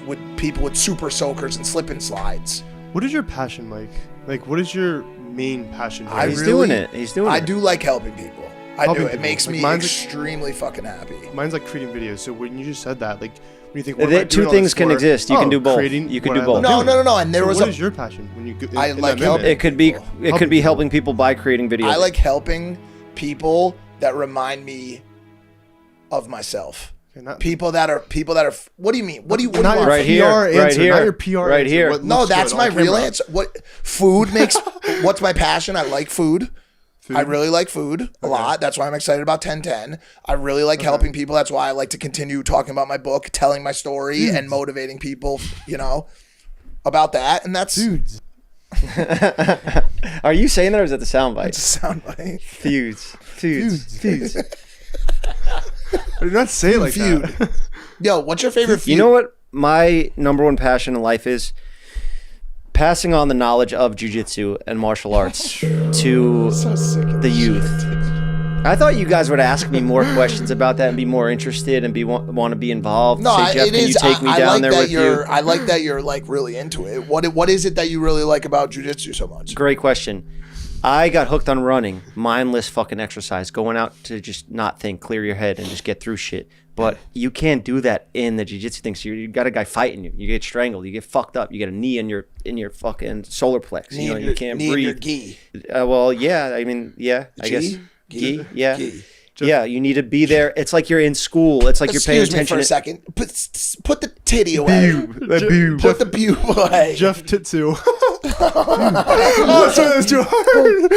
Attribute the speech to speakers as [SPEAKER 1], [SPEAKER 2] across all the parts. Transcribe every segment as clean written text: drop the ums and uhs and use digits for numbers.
[SPEAKER 1] with people with super soakers and slip and slides.
[SPEAKER 2] What is your passion, Mike? Like, what is your main passion?
[SPEAKER 3] He's doing it.
[SPEAKER 1] I do like helping people. I do. It makes
[SPEAKER 2] Like,
[SPEAKER 1] me
[SPEAKER 2] mine's
[SPEAKER 1] extremely fucking happy.
[SPEAKER 2] Mine's like creating videos. So when you just said that, like, when you think, what am I doing
[SPEAKER 3] two
[SPEAKER 2] all
[SPEAKER 3] things
[SPEAKER 2] this
[SPEAKER 3] can
[SPEAKER 2] for?
[SPEAKER 3] exist. You can do both. You can do both.
[SPEAKER 1] No. And there was
[SPEAKER 2] what is your passion when you?
[SPEAKER 1] I like helping.
[SPEAKER 3] It could be helping people by creating videos.
[SPEAKER 1] I like helping people that remind me of myself. People that are. What do you mean? What do you want?
[SPEAKER 3] Right here, right here,
[SPEAKER 2] not your PR
[SPEAKER 3] right
[SPEAKER 2] answer.
[SPEAKER 3] here.
[SPEAKER 1] No, that's my real answer. What food makes? What's my passion? I like food. I really like food a lot. That's why I'm excited about 1010. I really like helping people. That's why I like to continue talking about my book, telling my story, and motivating people, about that. And that's...
[SPEAKER 2] Dudes.
[SPEAKER 3] Are you saying that or is that the soundbite?
[SPEAKER 1] It's a soundbite.
[SPEAKER 3] Feuds.
[SPEAKER 2] I did not say it like that.
[SPEAKER 1] Yo, what's your favorite feud?
[SPEAKER 3] You know what my number one passion in life is? Passing on the knowledge of jiu-jitsu and martial arts to the youth. I thought you guys would ask me more questions about that and be more interested and want to be involved.
[SPEAKER 1] No,
[SPEAKER 3] say, Jeff, can you take me down there with you?
[SPEAKER 1] I like that you're like really into it. What is it that you really like about jiu-jitsu so much?
[SPEAKER 3] Great question. I got hooked on running, mindless fucking exercise, going out to just not think, clear your head, and just get through shit. But you can't do that in the jiu-jitsu thing. So you got a guy fighting you. You get strangled. You get fucked up. You get a knee in your fucking solar plex. You can't breathe.
[SPEAKER 1] In your gi.
[SPEAKER 3] Well, yeah. I mean, yeah. I guess. Gi. Yeah.
[SPEAKER 1] Gi.
[SPEAKER 3] Yeah, you need to be there. It's like you're in school. It's like you're paying attention.
[SPEAKER 1] Excuse me for a second. Put the titty away. Put the boob away.
[SPEAKER 2] Jeff Titsu. Oh, sorry, that's too hard.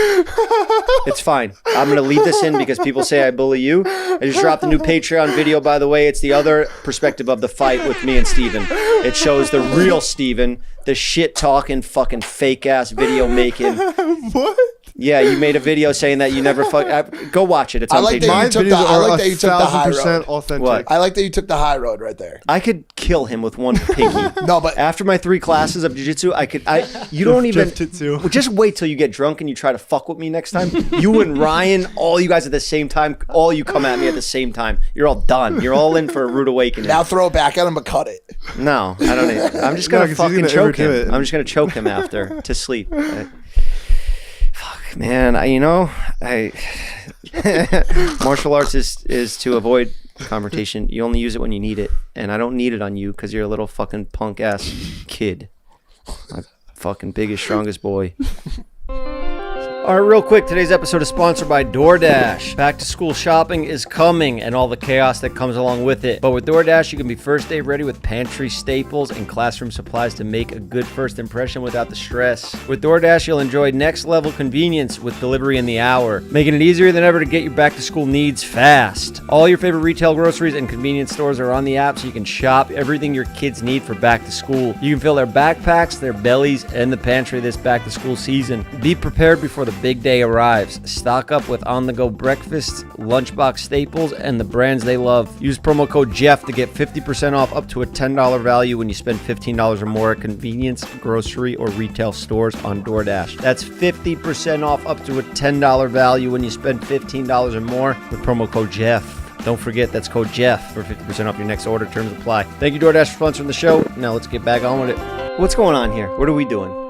[SPEAKER 3] It's fine. I'm going to leave this in because people say I bully you. I just dropped a new Patreon video, by the way. It's the other perspective of the fight with me and Steven. It shows the real Steven, the shit-talking, fucking fake-ass video-making.
[SPEAKER 2] What?
[SPEAKER 3] Yeah, you made a video saying that you never fuck. Go watch it. It's on Patreon.
[SPEAKER 2] My videos are 1,000% authentic.
[SPEAKER 3] What?
[SPEAKER 1] I like that you took the high road right there.
[SPEAKER 3] I could kill him with one pinky.
[SPEAKER 1] No, but
[SPEAKER 3] after my 3 classes of jiu-jitsu, you don't even. Just wait till you get drunk and you try to fuck with me next time. You and Ryan, all you guys at the same time, all you come at me at the same time. You're all done. You're all in for a rude awakening.
[SPEAKER 1] Now throw it back at him, but cut it.
[SPEAKER 3] No, I don't need. I'm just gonna fucking choke him. I'm just gonna choke him after to sleep. Fuck, man. Martial arts is to avoid confrontation. You only use it when you need it, and I don't need it on you because you're a little fucking punk ass kid. My fucking biggest, strongest boy. All right, real quick, today's episode is sponsored by DoorDash. Back to school shopping is coming and all the chaos that comes along with it. But with DoorDash, you can be first day ready with pantry staples and classroom supplies to make a good first impression without the stress. With DoorDash, you'll enjoy next level convenience with delivery in the hour, making it easier than ever to get your back to school needs fast. All your favorite retail groceries and convenience stores are on the app so you can shop everything your kids need for back to school. You can fill their backpacks, their bellies, and the pantry this back to school season. Be prepared before the big day arrives. Stock up with on-the-go breakfasts, lunchbox staples, and the brands they love. Use promo code Jeff to get 50% off up to a $10 value when you spend $15 or more at convenience, grocery, or retail stores on DoorDash. That's 50% off up to a $10 value when you spend $15 or more with promo code Jeff. Don't forget, that's code Jeff for 50% off your next order. Terms apply. Thank you, DoorDash, for sponsoring the show. Now let's get back on with it. What's going on here? What are we doing?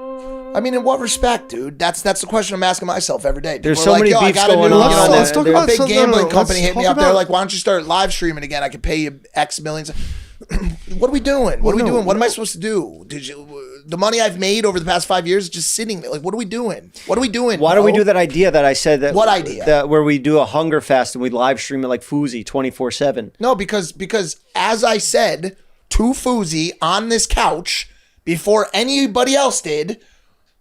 [SPEAKER 1] I mean, in what respect, dude? That's the question I'm asking myself every day.
[SPEAKER 3] There's so many beefs going on.
[SPEAKER 2] Let's talk about
[SPEAKER 1] a big gambling company hit me up. They're like, why don't you start live streaming again? I could pay you X millions. What are we doing? What am I supposed to do? The money I've made over the past 5 years is just sitting there. Like, what are we doing? Why
[SPEAKER 3] don't we do that idea that I said that?
[SPEAKER 1] What idea?
[SPEAKER 3] That where we do a hunger fast and we live stream it like Fousey 24/7.
[SPEAKER 1] No, because as I said to Fousey on this couch before anybody else did,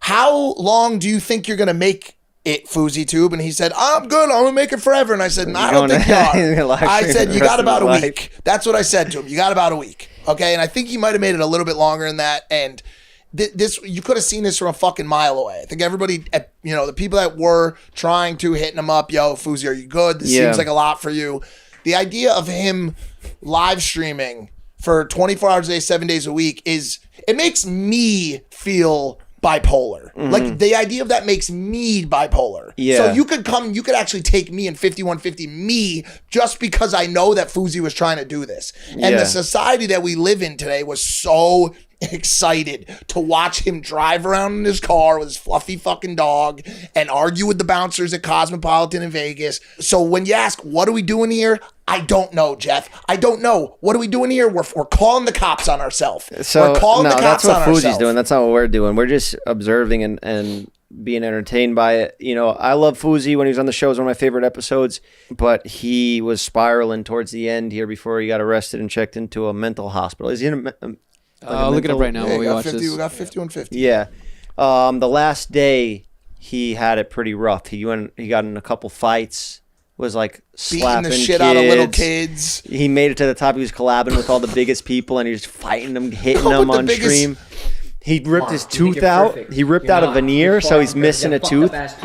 [SPEAKER 1] how long do you think you're going to make it, Fousey Tube? And he said, I'm good. I'm going to make it forever. And I said, I don't think you are. I said, you got about a week. That's what I said to him. You got about a week. Okay. And I think he might have made it a little bit longer than that. And this, you could have seen this from a fucking mile away. I think everybody, the people that were trying to hitting him up, yo, Fousey, are you good? This seems like a lot for you. The idea of him live streaming for 24 hours a day, 7 days a week it makes me feel bipolar. Like the idea of that makes me bipolar.
[SPEAKER 3] Yeah.
[SPEAKER 1] So you could actually take me and 5150 me just because I know that Fousey was trying to do this. And the society that we live in today was so excited to watch him drive around in his car with his fluffy fucking dog and argue with the bouncers at Cosmopolitan in Vegas. So when you ask, what are we doing here? I don't know, Jeff. I don't know. What are we doing here? We're calling the cops on ourselves.
[SPEAKER 3] So
[SPEAKER 1] we're calling the cops
[SPEAKER 3] that's what
[SPEAKER 1] on
[SPEAKER 3] Fousey's
[SPEAKER 1] ourselves.
[SPEAKER 3] doing. That's not what we're doing. We're just observing and being entertained by it. You know, I love Fousey when he was on the show. It was one of my favorite episodes, but he was spiraling towards the end here before he got arrested and checked into a mental hospital. Is he in a
[SPEAKER 4] I'll look it up right now while we watch
[SPEAKER 1] 50,
[SPEAKER 4] this.
[SPEAKER 1] We got 5150.
[SPEAKER 3] Yeah. The last day he had it pretty rough. He got in a couple fights, was like
[SPEAKER 1] Beating
[SPEAKER 3] slapping
[SPEAKER 1] the shit
[SPEAKER 3] kids.
[SPEAKER 1] out of little kids.
[SPEAKER 3] He made it to the top. He was collabing with all the biggest people and he was fighting them, hitting them
[SPEAKER 1] the
[SPEAKER 3] on
[SPEAKER 1] biggest-
[SPEAKER 3] stream. He ripped his
[SPEAKER 5] You think
[SPEAKER 3] tooth
[SPEAKER 5] you're
[SPEAKER 3] out.
[SPEAKER 5] perfect.
[SPEAKER 3] He ripped
[SPEAKER 5] You're
[SPEAKER 3] out a
[SPEAKER 5] not.
[SPEAKER 3] veneer,
[SPEAKER 5] You're
[SPEAKER 3] so he's
[SPEAKER 5] fucking
[SPEAKER 3] missing a
[SPEAKER 5] fucked
[SPEAKER 3] tooth.
[SPEAKER 5] up ass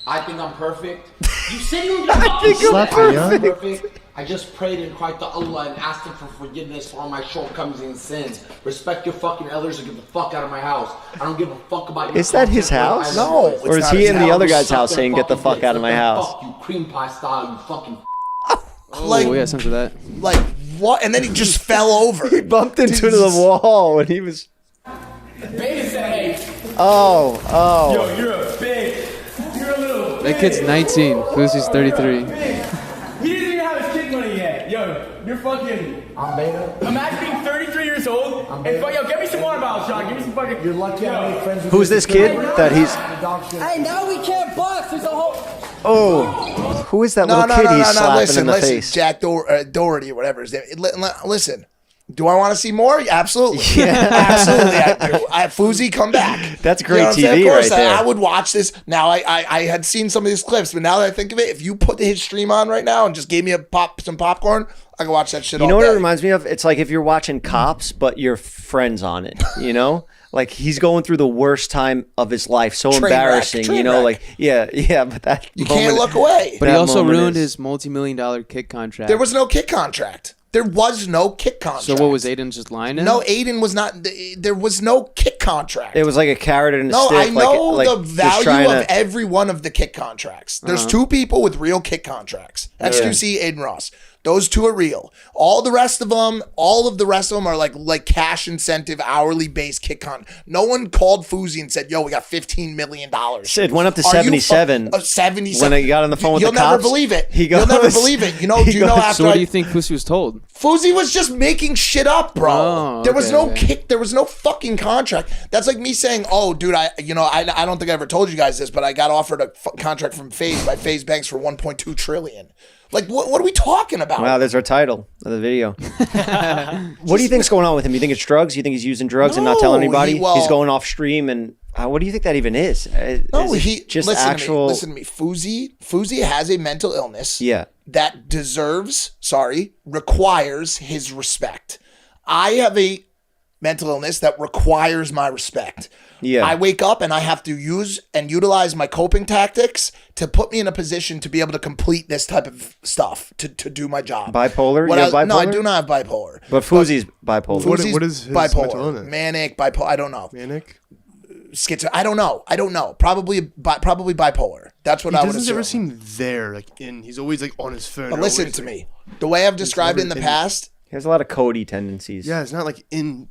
[SPEAKER 5] I think I'm perfect. You said you were perfect. I just prayed and cried to Allah and asked him for forgiveness for all my shortcomings and sins. Respect your fucking elders and get the fuck out of my house. I don't give a fuck about your
[SPEAKER 3] Is that his
[SPEAKER 5] content,
[SPEAKER 3] house?
[SPEAKER 5] bro. I
[SPEAKER 1] No,
[SPEAKER 5] love
[SPEAKER 1] it's
[SPEAKER 5] it.
[SPEAKER 3] Or is
[SPEAKER 1] not
[SPEAKER 3] he
[SPEAKER 1] his
[SPEAKER 3] in the
[SPEAKER 1] house.
[SPEAKER 3] other guy's
[SPEAKER 5] Suck
[SPEAKER 3] house
[SPEAKER 5] their
[SPEAKER 3] saying, get the
[SPEAKER 5] fucking
[SPEAKER 3] fuck
[SPEAKER 5] dicks.
[SPEAKER 3] out of my
[SPEAKER 5] Let them
[SPEAKER 3] house?
[SPEAKER 5] Fuck you, cream pie style, you fucking.
[SPEAKER 1] Like,
[SPEAKER 4] Oh, yeah, something to that.
[SPEAKER 1] like what? And then he just fell over.
[SPEAKER 3] He bumped into the wall when he was...
[SPEAKER 5] Beta said, hey,
[SPEAKER 3] Oh.
[SPEAKER 5] yo, you're a bitch. You're a little
[SPEAKER 4] That kid's 19. Fousey's 33.
[SPEAKER 5] He doesn't even have his kid money yet. Yo, you're fucking. I'm beta. Imagine being 33 years old. And yo, get me some water bottles, Sean. Give me some fucking. You're lucky I made friends with
[SPEAKER 3] Who's this kid that he's...
[SPEAKER 5] Hey, now we can't box. There's a whole.
[SPEAKER 3] Oh. Who is that
[SPEAKER 1] No,
[SPEAKER 3] little
[SPEAKER 1] no,
[SPEAKER 3] kid
[SPEAKER 1] no,
[SPEAKER 3] he's
[SPEAKER 1] no, no.
[SPEAKER 3] slapping
[SPEAKER 1] Listen,
[SPEAKER 3] in the
[SPEAKER 1] listen.
[SPEAKER 3] face?
[SPEAKER 1] Jack Doherty or whatever his name. Listen. Do I want to see more? Absolutely. Absolutely, I do. Fousey, come back.
[SPEAKER 3] That's great
[SPEAKER 1] what I'm saying?
[SPEAKER 3] TV
[SPEAKER 1] Of course,
[SPEAKER 3] right there.
[SPEAKER 1] I would watch this. Now, I had seen some of these clips, but now that I think of it, if you put his stream on right now and just gave me some popcorn, I could watch that shit all
[SPEAKER 3] You know what
[SPEAKER 1] day.
[SPEAKER 3] it reminds me of? It's like if you're watching Cops, but your friend's on it, you know? Like he's going through the worst time of his life. So
[SPEAKER 1] Train wreck,
[SPEAKER 3] embarrassing,
[SPEAKER 1] train
[SPEAKER 3] you know?
[SPEAKER 1] wreck.
[SPEAKER 3] Like, yeah, but that
[SPEAKER 1] You can't look away.
[SPEAKER 4] But he
[SPEAKER 3] That
[SPEAKER 4] also
[SPEAKER 3] moment
[SPEAKER 4] ruined
[SPEAKER 3] is-
[SPEAKER 4] his multi-million-dollar kick contract.
[SPEAKER 1] There was no kick contract. There was no kick contract.
[SPEAKER 4] So what was Aiden just lying to him?
[SPEAKER 1] No, Aiden was not. There was no kick contract.
[SPEAKER 3] It was like a carrot and a
[SPEAKER 1] No,
[SPEAKER 3] stick.
[SPEAKER 1] I know
[SPEAKER 3] like
[SPEAKER 1] the
[SPEAKER 3] just trying
[SPEAKER 1] value of
[SPEAKER 3] to-
[SPEAKER 1] every one of the kick contracts. There's two people with real kick contracts. XQC, Aiden Ross. Those two are real. All of the rest of them are like cash incentive, hourly based kick con. No one called Fousey and said, "Yo, we got $15 million."
[SPEAKER 3] It went up to
[SPEAKER 1] Are you
[SPEAKER 3] 77.
[SPEAKER 1] 77.
[SPEAKER 3] When he got on the phone with
[SPEAKER 1] You'll
[SPEAKER 3] the
[SPEAKER 1] never
[SPEAKER 3] cops,
[SPEAKER 1] believe it.
[SPEAKER 3] he
[SPEAKER 1] You'll never
[SPEAKER 3] goes-
[SPEAKER 1] believe it. You know?
[SPEAKER 3] he
[SPEAKER 1] Do you know
[SPEAKER 3] goes-
[SPEAKER 1] after
[SPEAKER 4] So what
[SPEAKER 1] I-
[SPEAKER 4] do you think Fousey was told?
[SPEAKER 1] Fousey was just making shit up, bro.
[SPEAKER 4] Oh,
[SPEAKER 1] there was
[SPEAKER 4] okay,
[SPEAKER 1] no
[SPEAKER 4] okay.
[SPEAKER 1] kick. There was no fucking contract. That's like me saying, "Oh, dude, I don't think I ever told you guys this, but I got offered a contract from FaZe by FaZe Banks for 1.2 trillion." Like, what are we talking about?
[SPEAKER 3] Wow, there's our title of the video. What do you think's going on with him? You think it's drugs? You think he's using drugs and not telling
[SPEAKER 1] No,
[SPEAKER 3] anybody?
[SPEAKER 1] well-
[SPEAKER 3] He's going off stream and what do you think that even is?
[SPEAKER 1] No,
[SPEAKER 3] Is it
[SPEAKER 1] he
[SPEAKER 3] just
[SPEAKER 1] listen
[SPEAKER 3] actual.
[SPEAKER 1] To me. Fousey has a mental illness.
[SPEAKER 3] Yeah.
[SPEAKER 1] That requires his respect. I have a mental illness that requires my respect.
[SPEAKER 3] Yeah.
[SPEAKER 1] I wake up and I have to use and utilize my coping tactics to put me in a position to be able to complete this type of stuff, to do my job.
[SPEAKER 3] Bipolar?
[SPEAKER 1] What
[SPEAKER 3] You have
[SPEAKER 1] No, I
[SPEAKER 3] bipolar?
[SPEAKER 1] do not have bipolar.
[SPEAKER 3] But Fousey's bipolar.
[SPEAKER 1] Fousey's
[SPEAKER 2] what is his
[SPEAKER 1] bipolar,
[SPEAKER 2] mental illness?
[SPEAKER 1] manic, bipolar. I don't know.
[SPEAKER 2] Manic?
[SPEAKER 1] Schizo. I don't know. Probably bipolar. That's what
[SPEAKER 2] He
[SPEAKER 1] I would
[SPEAKER 2] doesn't
[SPEAKER 1] assume.
[SPEAKER 2] ever seem there, he's always like on his phone.
[SPEAKER 1] But
[SPEAKER 2] or
[SPEAKER 1] listen
[SPEAKER 2] always,
[SPEAKER 1] to
[SPEAKER 2] like-
[SPEAKER 1] me. The way I've described it in the
[SPEAKER 2] never
[SPEAKER 1] past,
[SPEAKER 3] He has a lot of Cody tendencies.
[SPEAKER 2] Yeah, it's not like in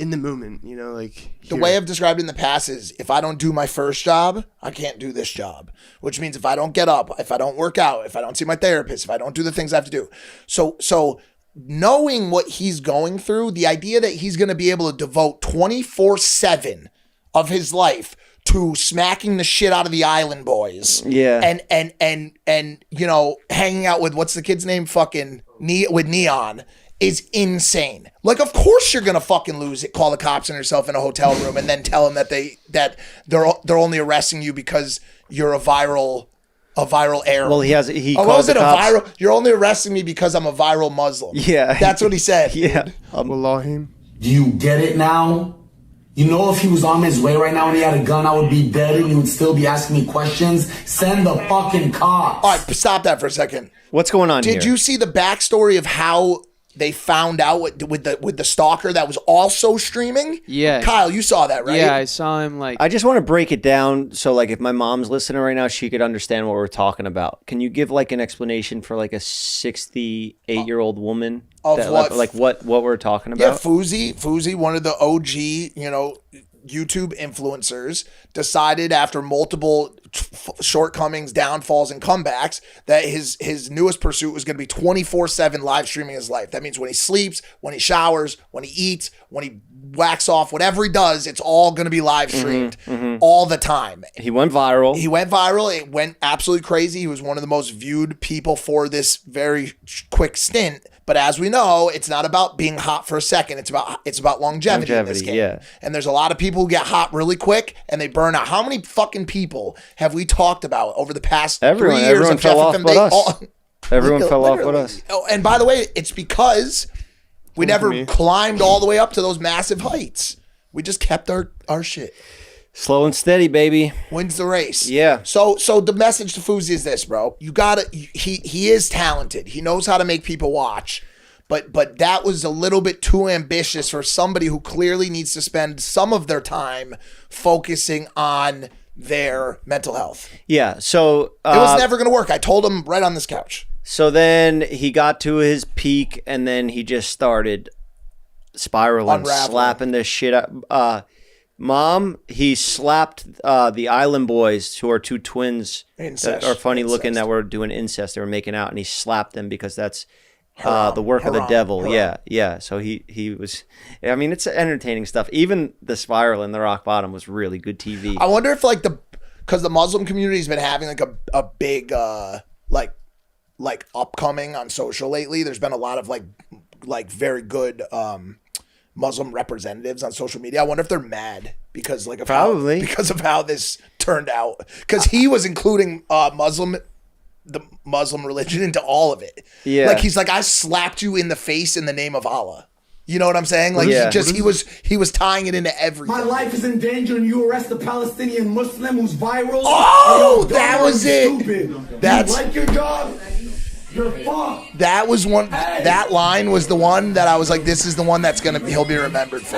[SPEAKER 2] the moment, like
[SPEAKER 1] the way I've described it in the past is if I don't do my first job, I can't do this job. Which means if I don't get up, if I don't work out, if I don't see my therapist, if I don't do the things I have to do. So knowing what he's going through, the idea that he's going to be able to devote 24/7 of his life to smacking the shit out of the Island Boys.
[SPEAKER 3] Yeah.
[SPEAKER 1] And hanging out with what's the kid's name? Fucking with Neon is insane. Like, of course you're gonna fucking lose it. Call the cops on yourself in a hotel room and then tell them that they're only arresting you because you're a viral error.
[SPEAKER 3] Well, he
[SPEAKER 1] What
[SPEAKER 3] called
[SPEAKER 1] was
[SPEAKER 3] the
[SPEAKER 1] it?
[SPEAKER 3] cops.
[SPEAKER 1] A viral? You're only arresting me because I'm a viral Muslim.
[SPEAKER 3] Yeah.
[SPEAKER 1] That's what he said.
[SPEAKER 3] Yeah.
[SPEAKER 2] Wallahim.
[SPEAKER 6] Do you get it now? You know, if he was on his way right now and he had a gun, I would be dead and he would still be asking me questions. Send the fucking cops.
[SPEAKER 1] All right, stop that for a second.
[SPEAKER 3] What's going on here?
[SPEAKER 1] Did you see the backstory of how they found out with the stalker that was also streaming.
[SPEAKER 4] Yeah.
[SPEAKER 1] Kyle, you saw that, right?
[SPEAKER 4] Yeah, I saw him like.
[SPEAKER 3] I just want to break it down so like if my mom's listening right now, she could understand what we're talking about. Can you give like an explanation for like a 68-year-old woman
[SPEAKER 1] Of
[SPEAKER 3] that,
[SPEAKER 1] what?
[SPEAKER 3] like what we're talking
[SPEAKER 1] Yeah,
[SPEAKER 3] about?
[SPEAKER 1] Fousey, one of the OG, YouTube influencers, decided after multiple shortcomings, downfalls, and comebacks that his newest pursuit was going to be 24/7 live streaming his life. That means when he sleeps, when he showers, when he eats, when he whacks off, whatever he does, it's all going to be live streamed all the time.
[SPEAKER 3] He went viral.
[SPEAKER 1] He went viral. It went absolutely crazy. He was one of the most viewed people for this very quick stint. But as we know, it's not about being hot for a second. It's about longevity in this game.
[SPEAKER 3] Yeah.
[SPEAKER 1] And there's a lot of people who get hot really quick and they burn out. How many fucking people have we talked about over the past 3 years
[SPEAKER 3] Everyone
[SPEAKER 1] of
[SPEAKER 3] fell
[SPEAKER 1] Jeff
[SPEAKER 3] off
[SPEAKER 1] FM?
[SPEAKER 3] but us. Everyone fell off with
[SPEAKER 1] Literally.
[SPEAKER 3] us.
[SPEAKER 1] Oh, and by the way, it's because we never
[SPEAKER 2] me.
[SPEAKER 1] climbed all the way up to those massive heights. We just kept our shit.
[SPEAKER 3] Slow and steady, baby.
[SPEAKER 1] Wins the race.
[SPEAKER 3] Yeah.
[SPEAKER 1] So the message to Fousey is this, bro. You gotta. He is talented. He knows how to make people watch. But that was a little bit too ambitious for somebody who clearly needs to spend some of their time focusing on their mental health.
[SPEAKER 3] Yeah. So
[SPEAKER 1] It was never going to work. I told him right on this couch.
[SPEAKER 3] So then he got to his peak, and then he just started spiraling,
[SPEAKER 1] Unraveling.
[SPEAKER 3] slapping this shit up. Mom, he slapped the Island Boys, who are two twins
[SPEAKER 1] Incest.
[SPEAKER 3] that are funny looking,
[SPEAKER 1] Incest.
[SPEAKER 3] that were doing incest. They were making out, and he slapped them because that's the work of the devil.
[SPEAKER 1] Haram.
[SPEAKER 3] Yeah. So he was. I mean, it's entertaining stuff. Even the spiral and the rock bottom was really good TV.
[SPEAKER 1] I wonder if because the Muslim community's been having like a big like upcoming on social lately. There's been a lot of like very good Muslim representatives on social media. I wonder if they're mad because like because of how this turned out. Because he was including the Muslim religion into all of it.
[SPEAKER 3] Yeah.
[SPEAKER 1] Like he's like, I slapped you in the face in the name of Allah. You know what I'm saying? Like
[SPEAKER 3] Yeah.
[SPEAKER 1] he was tying it into everything.
[SPEAKER 6] My life is in danger and you arrest a Palestinian Muslim who's viral.
[SPEAKER 1] Oh,
[SPEAKER 6] You're
[SPEAKER 1] that
[SPEAKER 6] dumb
[SPEAKER 1] was
[SPEAKER 6] and
[SPEAKER 1] it.
[SPEAKER 6] Stupid.
[SPEAKER 1] That's-
[SPEAKER 6] You like your job? You're fucked.
[SPEAKER 1] That was one. That line was the one that I was like, this is the one he'll be remembered for.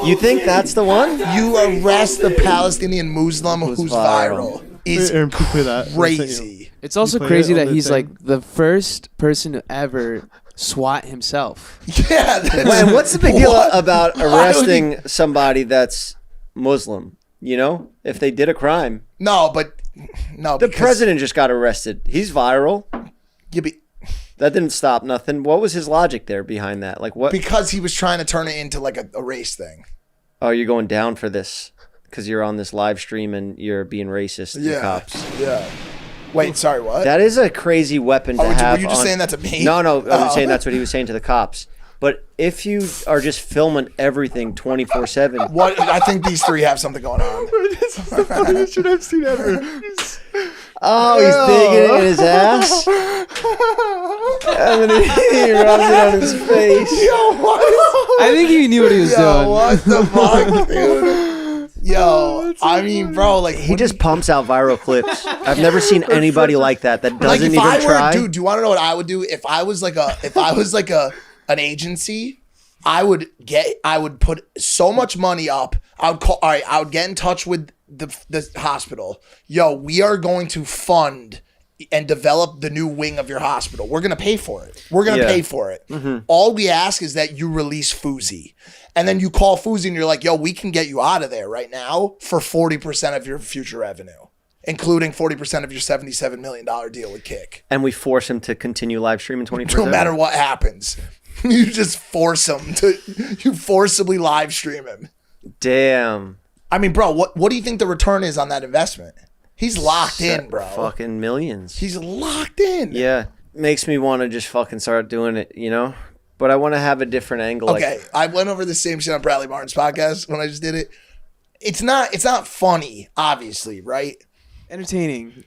[SPEAKER 3] You think that's the one?
[SPEAKER 1] You arrest the Palestinian Muslim who's viral. Is
[SPEAKER 2] Aaron, please play that.
[SPEAKER 1] crazy.
[SPEAKER 4] It's also
[SPEAKER 2] play
[SPEAKER 4] crazy
[SPEAKER 2] it on
[SPEAKER 4] that
[SPEAKER 2] the
[SPEAKER 4] he's
[SPEAKER 2] thing?
[SPEAKER 4] like the first person to ever swat himself.
[SPEAKER 1] Yeah.
[SPEAKER 3] And what's the big deal
[SPEAKER 1] What?
[SPEAKER 3] about
[SPEAKER 1] Why would
[SPEAKER 3] arresting somebody that's Muslim? You know, if they did a crime,
[SPEAKER 1] No.
[SPEAKER 3] the president just got arrested. He's viral. That didn't stop nothing. What was his logic there behind that? Like what?
[SPEAKER 1] Because he was trying to turn it into like a race thing.
[SPEAKER 3] Oh, you're going down for this because you're on this live stream and you're being racist to cops.
[SPEAKER 1] Yeah. Wait, sorry, what?
[SPEAKER 3] That is a crazy weapon to
[SPEAKER 1] Oh,
[SPEAKER 3] have.
[SPEAKER 1] were you just
[SPEAKER 3] on-
[SPEAKER 1] saying that to me?
[SPEAKER 3] No, I was
[SPEAKER 1] Oh.
[SPEAKER 3] saying that's what he was saying to the cops. But if you are just filming everything 24/7,
[SPEAKER 1] What? I think these three have something going on.
[SPEAKER 2] This is the funniest shit I've seen ever.
[SPEAKER 3] oh, he's digging it in his ass, and then he rubs it on his face.
[SPEAKER 1] Yo, what?
[SPEAKER 4] I think he knew what he was
[SPEAKER 1] Yo,
[SPEAKER 4] doing.
[SPEAKER 1] what the fuck, dude? Yo, I mean, bro, like
[SPEAKER 3] He just pumps out viral clips. I've never seen anybody like that
[SPEAKER 1] like
[SPEAKER 3] doesn't
[SPEAKER 1] if
[SPEAKER 3] even
[SPEAKER 1] I were,
[SPEAKER 3] try.
[SPEAKER 1] dude, do you want to know what I would do if I was like an agency? I would put so much money up. I would get in touch with the hospital. Yo, we are going to fund and develop the new wing of your hospital. We're going to pay for it. We're going to
[SPEAKER 3] Yeah.
[SPEAKER 1] pay for it. All we ask is that you release Fousey. And then you call Fousey and you're like, yo, we can get you out of there right now for 40% of your future revenue, including 40% of your $77 million deal with Kick.
[SPEAKER 3] And we force him to continue live streaming 24/7.
[SPEAKER 1] No matter what happens. You just force him you forcibly live stream him.
[SPEAKER 3] Damn.
[SPEAKER 1] I mean, bro, what do you think the return is on that investment? He's locked in, bro.
[SPEAKER 3] Fucking millions.
[SPEAKER 1] He's locked in.
[SPEAKER 3] Yeah. Makes me want to just fucking start doing it, you know? But I want to have a different angle.
[SPEAKER 1] Okay, I went over the same shit on Bradley Martin's podcast when I just did it. It's not funny, obviously, right?
[SPEAKER 4] Entertaining.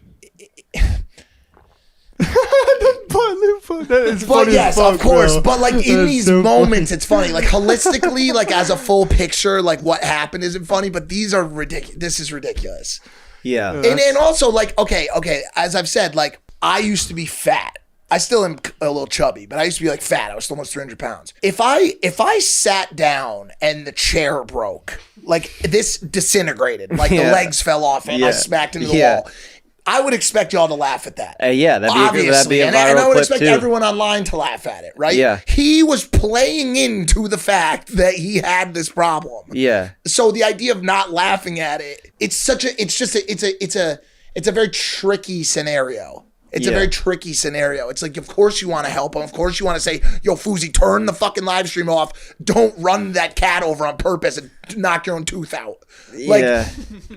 [SPEAKER 2] That is
[SPEAKER 1] But
[SPEAKER 2] funny
[SPEAKER 1] yes,
[SPEAKER 2] as fuck,
[SPEAKER 1] of course.
[SPEAKER 2] bro.
[SPEAKER 1] But like in
[SPEAKER 2] That's
[SPEAKER 1] these
[SPEAKER 2] so
[SPEAKER 1] moments, it's funny. Like holistically, like as a full picture, like what happened isn't funny. But these are ridiculous. This is ridiculous.
[SPEAKER 3] Yeah.
[SPEAKER 1] And also like okay. As I've said, like I used to be fat. I still am a little chubby, but I used to be like fat. I was almost 300 pounds. If I sat down and the chair broke, like this disintegrated, like the legs fell off and I smacked into the wall, I would expect y'all to laugh at that.
[SPEAKER 3] Yeah, that'd be a viral
[SPEAKER 1] and I would
[SPEAKER 3] clip
[SPEAKER 1] expect
[SPEAKER 3] too.
[SPEAKER 1] everyone online to laugh at it, right?
[SPEAKER 3] Yeah.
[SPEAKER 1] He was playing into the fact that he had this problem.
[SPEAKER 3] Yeah.
[SPEAKER 1] So the idea of not laughing at it, it's a very tricky scenario. It's a very tricky scenario. It's like, of course you want to help him. Of course you want to say, yo, Fousey, turn the fucking live stream off. Don't run that cat over on purpose and knock your own tooth out. Like,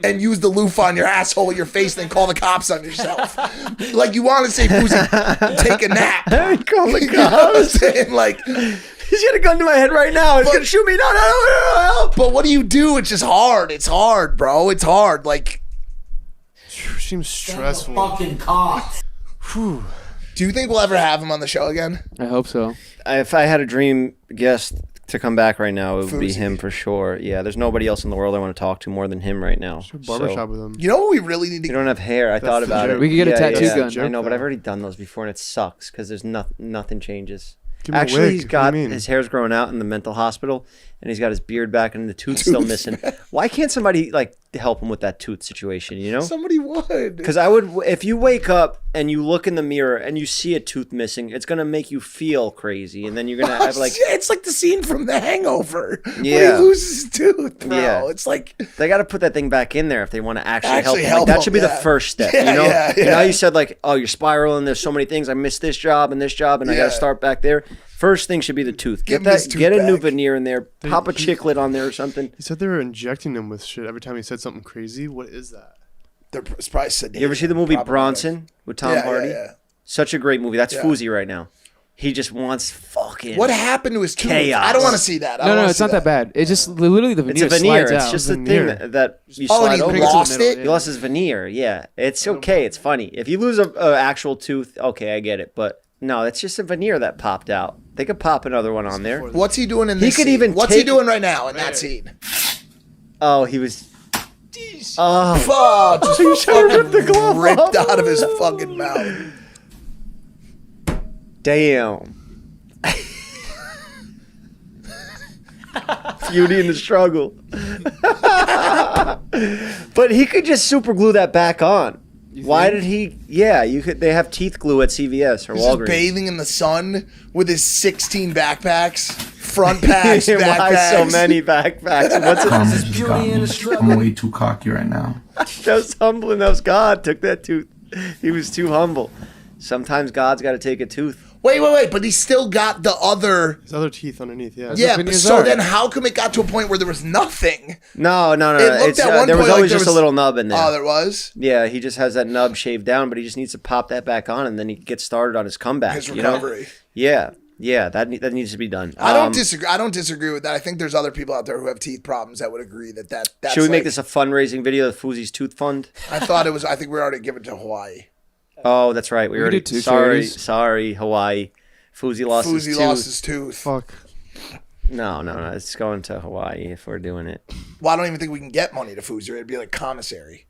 [SPEAKER 1] and use the loofah on your asshole or your face and then call the cops on yourself. Like, you want to say, Fousey, take a nap.
[SPEAKER 3] Call the
[SPEAKER 1] You know what I'm saying? Like,
[SPEAKER 3] he's got a gun to my head right now. He's going to shoot me. No, help.
[SPEAKER 1] but what do you do? It's just hard. It's hard, bro. It's hard. Like,
[SPEAKER 2] Seems stressful.
[SPEAKER 6] Fucking cops.
[SPEAKER 1] do you think we'll ever have him on the show again?
[SPEAKER 4] I hope so.
[SPEAKER 3] If I had a dream guest to come back right now, it would be
[SPEAKER 1] Fousey.
[SPEAKER 3] him for sure. Yeah, there's nobody else in the world I want to talk to more than him right now.
[SPEAKER 2] Barbershop with him.
[SPEAKER 1] You know what we really need to
[SPEAKER 3] You don't have hair. I thought
[SPEAKER 2] the
[SPEAKER 3] about
[SPEAKER 2] joke.
[SPEAKER 3] it.
[SPEAKER 4] We could get a tattoo
[SPEAKER 3] yeah.
[SPEAKER 4] gun.
[SPEAKER 3] I know, but
[SPEAKER 2] though.
[SPEAKER 3] I've already done those before, and it sucks because there's nothing changes.
[SPEAKER 2] Give me a
[SPEAKER 3] Actually,
[SPEAKER 2] wig.
[SPEAKER 3] he's
[SPEAKER 2] What do
[SPEAKER 3] got
[SPEAKER 2] you mean?
[SPEAKER 3] his hair's growing out in the mental hospital, and he's got his beard back, and the tooth's still missing. Why can't somebody like help him with that tooth situation? You know?
[SPEAKER 1] Somebody would.
[SPEAKER 3] Because I would, if you wake up and you look in the mirror and you see a tooth missing, it's gonna make you feel crazy, and then you're gonna have like,
[SPEAKER 1] it's like the scene from The Hangover. When he
[SPEAKER 3] Yeah.
[SPEAKER 1] loses his tooth, bro.
[SPEAKER 3] Yeah.
[SPEAKER 1] It's like,
[SPEAKER 3] they got to put that thing back in there if they want to actually help
[SPEAKER 1] Actually
[SPEAKER 3] him.
[SPEAKER 1] help
[SPEAKER 3] Like, that
[SPEAKER 1] him,
[SPEAKER 3] should be the
[SPEAKER 1] yeah.
[SPEAKER 3] first step.
[SPEAKER 1] Yeah,
[SPEAKER 3] you know,
[SPEAKER 1] yeah,
[SPEAKER 3] you know how
[SPEAKER 1] yeah.
[SPEAKER 3] you said like, oh, you're spiraling. There's so many things. I missed this job and I got
[SPEAKER 1] Yeah.
[SPEAKER 3] to start back there. First thing should be the tooth.
[SPEAKER 1] Give
[SPEAKER 3] Get
[SPEAKER 1] him his
[SPEAKER 3] that.
[SPEAKER 1] tooth
[SPEAKER 3] Get a new
[SPEAKER 1] back.
[SPEAKER 3] veneer in there. Pop a chiclet on there or something.
[SPEAKER 2] He said they were injecting him with shit every time he said something crazy. What is that?
[SPEAKER 1] they're probably sedation.
[SPEAKER 3] You ever see the movie
[SPEAKER 1] probably.
[SPEAKER 3] Bronson with Tom
[SPEAKER 1] Yeah,
[SPEAKER 3] Hardy?
[SPEAKER 1] yeah.
[SPEAKER 3] Such a great movie. That's
[SPEAKER 1] Yeah.
[SPEAKER 3] Fousey right now. He just wants fucking.
[SPEAKER 1] What happened to his tooth?
[SPEAKER 3] Chaos.
[SPEAKER 1] I don't want to see that. I
[SPEAKER 4] No,
[SPEAKER 1] don't
[SPEAKER 4] no,
[SPEAKER 1] wanna
[SPEAKER 4] it's
[SPEAKER 1] see
[SPEAKER 4] not that bad. It's just literally the
[SPEAKER 3] It's
[SPEAKER 4] veneer,
[SPEAKER 3] a veneer.
[SPEAKER 4] slides
[SPEAKER 3] It's
[SPEAKER 4] out.
[SPEAKER 3] just the thing
[SPEAKER 2] Veneer.
[SPEAKER 3] that you
[SPEAKER 1] Oh,
[SPEAKER 3] slide
[SPEAKER 1] and
[SPEAKER 3] over.
[SPEAKER 1] he
[SPEAKER 4] Brings it to the
[SPEAKER 1] lost
[SPEAKER 4] middle,
[SPEAKER 1] it?
[SPEAKER 4] yeah.
[SPEAKER 3] He lost his veneer. Yeah, it's okay. It's funny. If you lose a actual tooth, okay, I get it. But no, it's just a veneer that popped out. They could pop another one on there.
[SPEAKER 1] What's he doing in
[SPEAKER 3] He
[SPEAKER 1] this
[SPEAKER 3] could
[SPEAKER 1] scene?
[SPEAKER 3] even
[SPEAKER 1] What's he
[SPEAKER 3] take-
[SPEAKER 1] doing right now in that scene?
[SPEAKER 3] Oh, he was. Oh,
[SPEAKER 1] Oh, just
[SPEAKER 3] ripped the glove
[SPEAKER 1] ripped
[SPEAKER 3] off.
[SPEAKER 1] out of his fucking mouth.
[SPEAKER 3] damn. Beauty in the struggle. But he could just super glue that back on. Why did he? Yeah, you could. They have teeth glue at CVS or
[SPEAKER 1] He's just
[SPEAKER 3] Walgreens.
[SPEAKER 1] bathing in the sun with his 16 backpacks, front packs,
[SPEAKER 3] Why
[SPEAKER 1] backpacks.
[SPEAKER 3] so many backpacks? What's it?
[SPEAKER 6] Calm just got me. I'm way too cocky right now.
[SPEAKER 3] That was humbling. That was God took that tooth. He was too humble. Sometimes God's got to take a tooth.
[SPEAKER 1] Wait, but he still got the other.
[SPEAKER 2] His other teeth underneath. Yeah.
[SPEAKER 1] Yeah, but
[SPEAKER 4] veneers
[SPEAKER 1] so
[SPEAKER 4] are.
[SPEAKER 1] then how come it got to a point where there was nothing?
[SPEAKER 3] No.
[SPEAKER 1] It looked
[SPEAKER 3] It's,
[SPEAKER 1] at one
[SPEAKER 3] there was
[SPEAKER 1] point like
[SPEAKER 3] always
[SPEAKER 1] there
[SPEAKER 3] just
[SPEAKER 1] was-
[SPEAKER 3] a little nub in there.
[SPEAKER 1] Oh, there was?
[SPEAKER 3] Yeah, he just has that nub shaved down, but he just needs to pop that back on, and then he gets started on his comeback.
[SPEAKER 1] His
[SPEAKER 3] you know?
[SPEAKER 1] recovery.
[SPEAKER 3] Yeah, that needs to be done.
[SPEAKER 1] I don't disagree. I don't disagree with that. I think there's other people out there who have teeth problems that would agree that that's
[SPEAKER 3] Should we make
[SPEAKER 1] like-
[SPEAKER 3] this a fundraising video, the Fousey's Tooth Fund?
[SPEAKER 1] I thought it was. I think we already given it to Hawaii.
[SPEAKER 3] Oh, that's right. We
[SPEAKER 4] could
[SPEAKER 3] already.
[SPEAKER 4] do two
[SPEAKER 3] Sorry,
[SPEAKER 4] charities.
[SPEAKER 3] Hawaii. Fousey lost his
[SPEAKER 1] Fousey
[SPEAKER 3] tooth.
[SPEAKER 1] lost his tooth.
[SPEAKER 2] Fuck.
[SPEAKER 3] No. It's going to Hawaii if we're doing it.
[SPEAKER 1] Well, I don't even think we can get money to Fousey. It'd be like commissary.